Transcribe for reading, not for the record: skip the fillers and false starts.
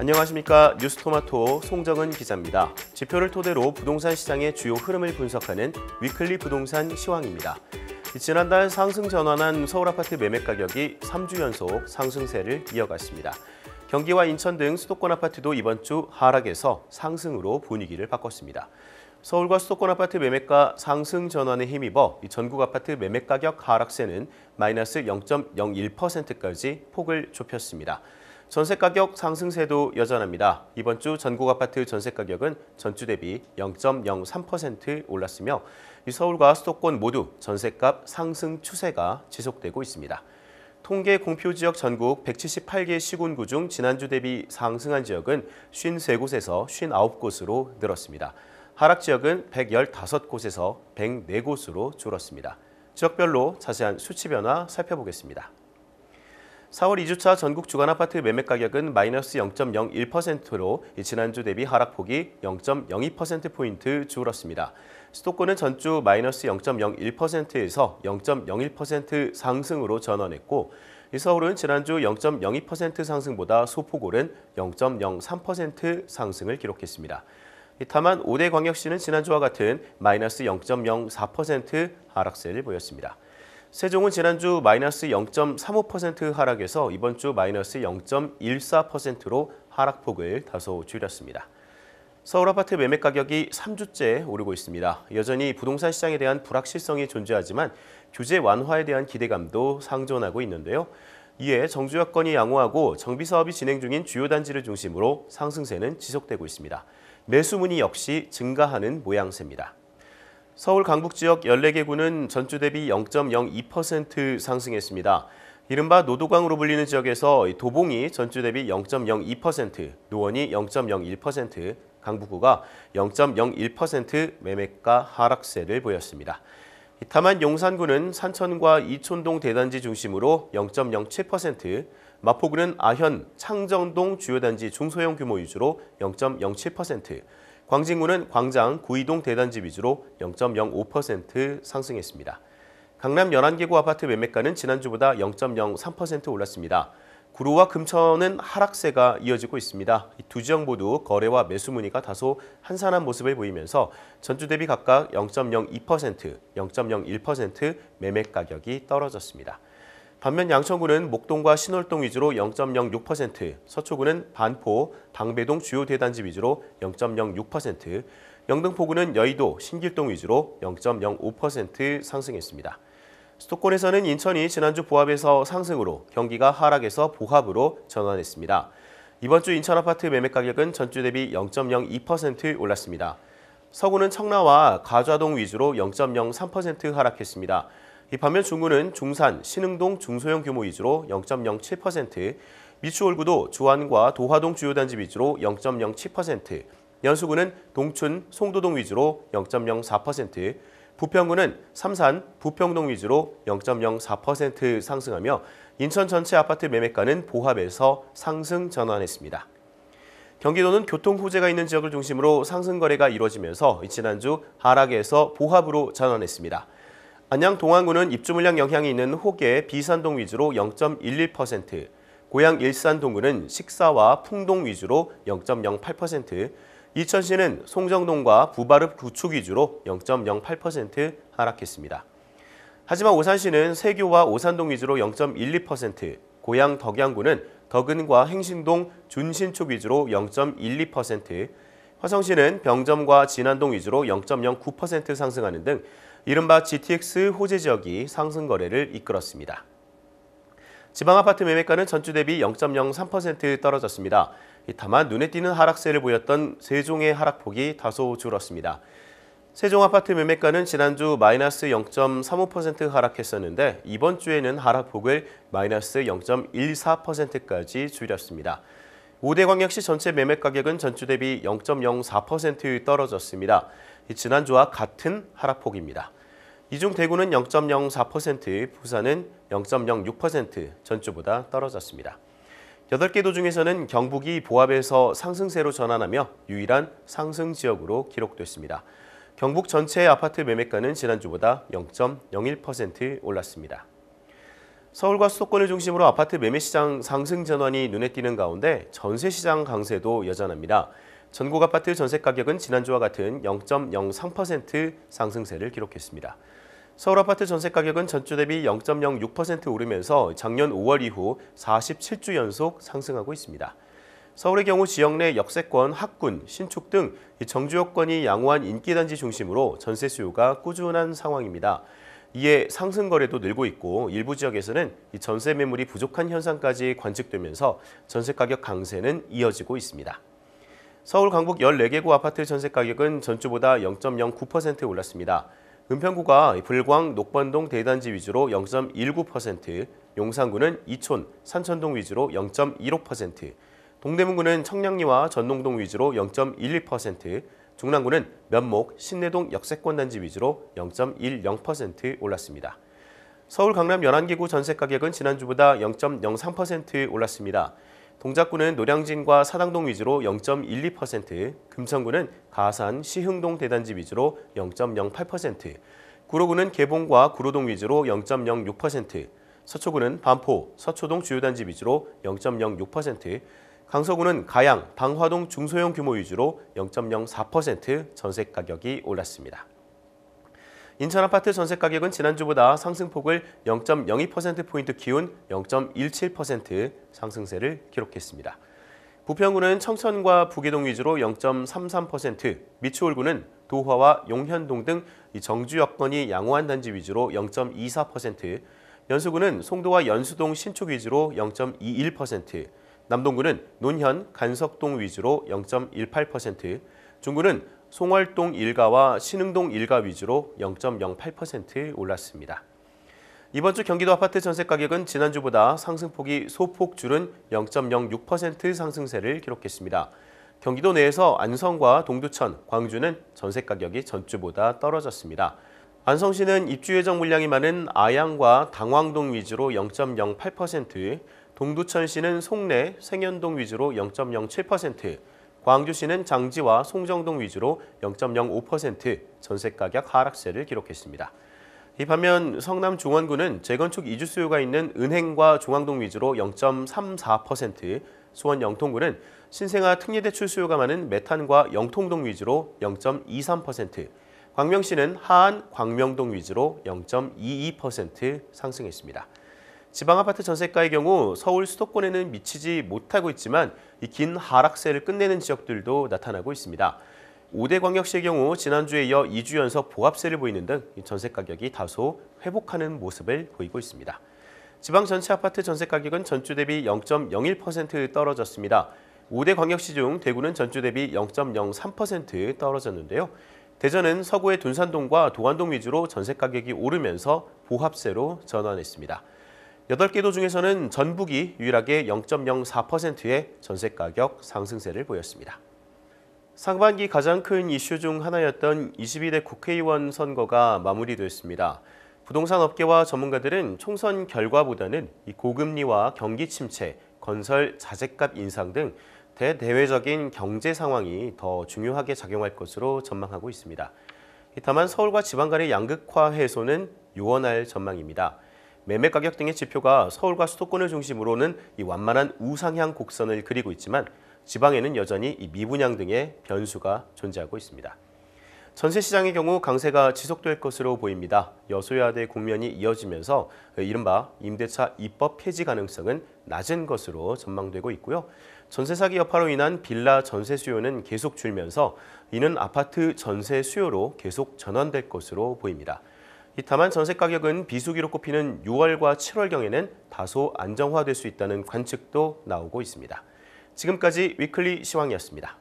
안녕하십니까. 뉴스토마토 송정은 기자입니다. 지표를 토대로 부동산 시장의 주요 흐름을 분석하는 위클리 부동산 시황입니다. 지난달 상승 전환한 서울 아파트 매매 가격이 3주 연속 상승세를 이어갔습니다. 경기와 인천 등 수도권 아파트도 이번 주 하락에서 상승으로 분위기를 바꿨습니다. 서울과 수도권 아파트 매매가 상승 전환에 힘입어 전국 아파트 매매 가격 하락세는 마이너스 0.01%까지 폭을 좁혔습니다. 전세 가격 상승세도 여전합니다. 이번 주 전국 아파트 전세 가격은 전주 대비 0.03% 올랐으며 서울과 수도권 모두 전세값 상승 추세가 지속되고 있습니다. 통계 공표 지역 전국 178개 시군구 중 지난주 대비 상승한 지역은 53곳에서 59곳으로 늘었습니다. 하락 지역은 115곳에서 104곳으로 줄었습니다. 지역별로 자세한 수치 변화 살펴보겠습니다. 4월 2주차 전국 주간 아파트 매매 가격은 마이너스 0.01%로 지난주 대비 하락폭이 0.02%포인트 줄었습니다. 수도권은 전주 마이너스 0.01%에서 0.01% 상승으로 전환했고, 서울은 지난주 0.02% 상승보다 소폭 오른 0.03% 상승을 기록했습니다. 다만 5대 광역시는 지난주와 같은 마이너스 0.04% 하락세를 보였습니다. 세종은 지난주 마이너스 0.35% 하락에서 이번 주 마이너스 0.14%로 하락폭을 다소 줄였습니다. 서울 아파트 매매 가격이 3주째 오르고 있습니다. 여전히 부동산 시장에 대한 불확실성이 존재하지만 규제 완화에 대한 기대감도 상존하고 있는데요. 이에 정주 여건이 양호하고 정비 사업이 진행 중인 주요 단지를 중심으로 상승세는 지속되고 있습니다. 매수 문의 역시 증가하는 모양새입니다. 서울 강북 지역 14개 구는 전주 대비 0.02% 상승했습니다. 이른바 노도강으로 불리는 지역에서 도봉이 전주 대비 0.02%, 노원이 0.01%, 강북구가 0.01% 매매가 하락세를 보였습니다. 다만 용산구는 산천과 이촌동 대단지 중심으로 0.07%, 마포구는 아현, 창정동 주요 단지 중소형 규모 위주로 0.07%, 광진구는 광장, 구이동 대단지 위주로 0.05% 상승했습니다. 강남 11개구 아파트 매매가는 지난주보다 0.03% 올랐습니다. 구로와 금천은 하락세가 이어지고 있습니다. 이 두 지역 모두 거래와 매수 문의가 다소 한산한 모습을 보이면서 전주 대비 각각 0.02%, 0.01% 매매 가격이 떨어졌습니다. 반면 양천구는 목동과 신월동 위주로 0.06%, 서초구는 반포, 방배동 주요 대단지 위주로 0.06%, 영등포구는 여의도, 신길동 위주로 0.05% 상승했습니다. 수도권에서는 인천이 지난주 보합에서 상승으로 경기가 하락에서 보합으로 전환했습니다. 이번 주 인천 아파트 매매 가격은 전주 대비 0.02% 올랐습니다. 서구는 청라와 가좌동 위주로 0.03% 하락했습니다. 반면 중구는 중산, 신흥동 중소형 규모 위주로 0.07%, 미추홀구도 주안과 도화동 주요 단지 위주로 0.07%, 연수구는 동춘, 송도동 위주로 0.04%, 부평구는 삼산, 부평동 위주로 0.04% 상승하며 인천 전체 아파트 매매가는 보합에서 상승 전환했습니다. 경기도는 교통 호재가 있는 지역을 중심으로 상승 거래가 이루어지면서 지난주 하락에서 보합으로 전환했습니다. 안양 동안구는 입주 물량 영향이 있는 호계, 비산동 위주로 0.11%, 고양 일산 동구는 식사와 풍동 위주로 0.08%, 이천시는 송정동과 부바릅 구축 위주로 0.08% 하락했습니다. 하지만 오산시는 세교와 오산동 위주로 0.12%, 고양 덕양구는 덕은과 행신동 준신축 위주로 0.12%, 화성시는 병점과 진안동 위주로 0.09% 상승하는 등 이른바 GTX 호재 지역이 상승 거래를 이끌었습니다. 지방 아파트 매매가는 전주 대비 0.03% 떨어졌습니다. 다만 눈에 띄는 하락세를 보였던 세종의 하락폭이 다소 줄었습니다. 세종 아파트 매매가는 지난주 마이너스 0.35% 하락했었는데 이번 주에는 하락폭을 마이너스 0.14%까지 줄였습니다. 5대 광역시 전체 매매 가격은 전주 대비 0.04% 떨어졌습니다. 지난주와 같은 하락폭입니다. 이 중 대구는 0.04%, 부산은 0.06% 전주보다 떨어졌습니다. 8개 도 중에서는 경북이 보합에서 상승세로 전환하며 유일한 상승 지역으로 기록됐습니다. 경북 전체 아파트 매매가는 지난주보다 0.01% 올랐습니다. 서울과 수도권을 중심으로 아파트 매매 시장 상승 전환이 눈에 띄는 가운데 전세 시장 강세도 여전합니다. 전국 아파트 전세 가격은 지난주와 같은 0.03% 상승세를 기록했습니다. 서울 아파트 전세 가격은 전주 대비 0.06% 오르면서 작년 5월 이후 47주 연속 상승하고 있습니다. 서울의 경우 지역 내 역세권, 학군, 신축 등 정주 여건이 양호한 인기단지 중심으로 전세 수요가 꾸준한 상황입니다. 이에 상승 거래도 늘고 있고 일부 지역에서는 전세 매물이 부족한 현상까지 관측되면서 전세 가격 강세는 이어지고 있습니다. 서울 강북 14개 구 아파트 전세 가격은 전주보다 0.09% 올랐습니다. 은평구가 불광, 녹번동 대단지 위주로 0.19%, 용산구는 이촌, 산천동 위주로 0.15%, 동대문구는 청량리와 전농동 위주로 0.12%, 중랑구는 면목, 신내동 역세권 단지 위주로 0.10% 올랐습니다. 서울 강남 11개구 전세 가격은 지난주보다 0.03% 올랐습니다. 동작구는 노량진과 사당동 위주로 0.12%, 금천구는 가산, 시흥동 대단지 위주로 0.08%, 구로구는 개봉과 구로동 위주로 0.06%, 서초구는 반포, 서초동 주요단지 위주로 0.06%, 강서구는 가양, 방화동 중소형 규모 위주로 0.04% 전세 가격이 올랐습니다. 인천 아파트 전세 가격은 지난주보다 상승폭을 0.02%포인트 키운 0.17% 상승세를 기록했습니다. 부평구는 청천과 부계동 위주로 0.33%, 미추홀구는 도화와 용현동 등 정주 여건이 양호한 단지 위주로 0.24%, 연수구는 송도와 연수동 신축 위주로 0.21%, 남동구는 논현, 간석동 위주로 0.18%, 중구는 송월동 일가와 신흥동 일가 위주로 0.08% 올랐습니다. 이번 주 경기도 아파트 전세 가격은 지난주보다 상승폭이 소폭 줄은 0.06% 상승세를 기록했습니다. 경기도 내에서 안성과 동두천, 광주는 전세 가격이 전주보다 떨어졌습니다. 안성시는 입주 예정 물량이 많은 아양과 당왕동 위주로 0.08%, 동두천시는 송내, 생현동 위주로 0.07%, 광주시는 장지와 송정동 위주로 0.05% 전세 가격 하락세를 기록했습니다. 이 반면 성남 중원구는 재건축 이주 수요가 있는 은행과 중앙동 위주로 0.34%, 수원 영통구는 신생아 특례대출 수요가 많은 메탄과 영통동 위주로 0.23%, 광명시는 하안, 광명동 위주로 0.22% 상승했습니다. 지방아파트 전세가의 경우 서울 수도권에는 미치지 못하고 있지만 이 긴 하락세를 끝내는 지역들도 나타나고 있습니다. 5대 광역시의 경우 지난주에 이어 2주 연속 보합세를 보이는 등 전세 가격이 다소 회복하는 모습을 보이고 있습니다. 지방 전체 아파트 전세 가격은 전주 대비 0.01% 떨어졌습니다. 5대 광역시 중 대구는 전주 대비 0.03% 떨어졌는데요. 대전은 서구의 둔산동과 도안동 위주로 전세 가격이 오르면서 보합세로 전환했습니다. 8개 도 중에서는 전북이 유일하게 0.04%의 전세 가격 상승세를 보였습니다. 상반기 가장 큰 이슈 중 하나였던 22대 국회의원 선거가 마무리됐습니다. 부동산 업계와 전문가들은 총선 결과보다는 이 고금리와 경기 침체, 건설 자재값 인상 등 대대외적인 경제 상황이 더 중요하게 작용할 것으로 전망하고 있습니다. 다만 서울과 지방 간의 양극화 해소는 요원할 전망입니다. 매매 가격 등의 지표가 서울과 수도권을 중심으로는 이 완만한 우상향 곡선을 그리고 있지만 지방에는 여전히 이 미분양 등의 변수가 존재하고 있습니다. 전세 시장의 경우 강세가 지속될 것으로 보입니다. 여소야대 국면이 이어지면서 이른바 임대차 입법 폐지 가능성은 낮은 것으로 전망되고 있고요. 전세 사기 여파로 인한 빌라 전세 수요는 계속 줄면서 이는 아파트 전세 수요로 계속 전환될 것으로 보입니다. 다만 전세 가격은 비수기로 꼽히는 6월과 7월경에는 다소 안정화될 수 있다는 관측도 나오고 있습니다. 지금까지 위클리 시황이었습니다.